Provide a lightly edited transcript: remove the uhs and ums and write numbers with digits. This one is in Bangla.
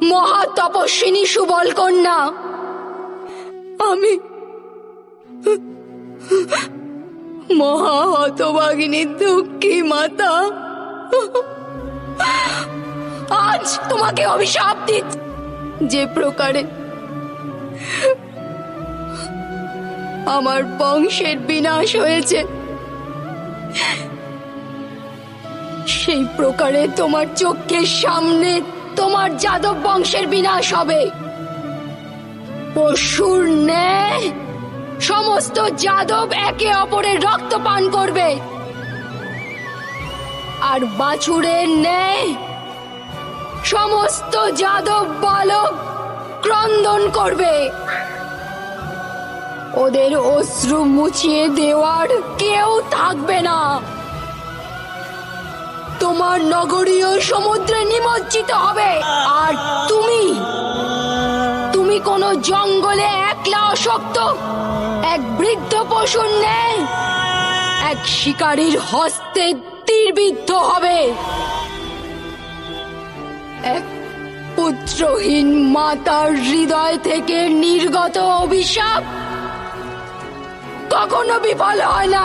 মহা তপস্বিনী সুবল কন্যা, আমি মহা হতভাগিনী দুঃখী মাতা আজ তোমাকে অভিশাপ দিচ্ছি। যে প্রকারে আমার বংশের বিনাশ হয়েছে, সেই প্রকারে তোমার চোখের সামনে তোমার যাদব বংশের বিনাশ হবে। পশুর ন্যায় সমস্ত যাদব একে অপরের রক্ত পান করবে, আর বাছুরের ন্যায় সমস্ত যাদব বালক ক্রন্দন করবে। ওদের অশ্রু মুছিয়ে দেওয়ার কেউ থাকবে না। তোমার নগরীয় সমুদ্রে নিমজ্জিত হবে, আর তুমি কোন জঙ্গলে একলা অশক্ত এক বৃদ্ধ পশুর ন্যায় এক শিকারীর হস্তে তীরবিদ্ধ হবে। এক পুত্রহীন মাতার হৃদয় থেকে নির্গত অভিশাপ কখনো বিফল হয় না।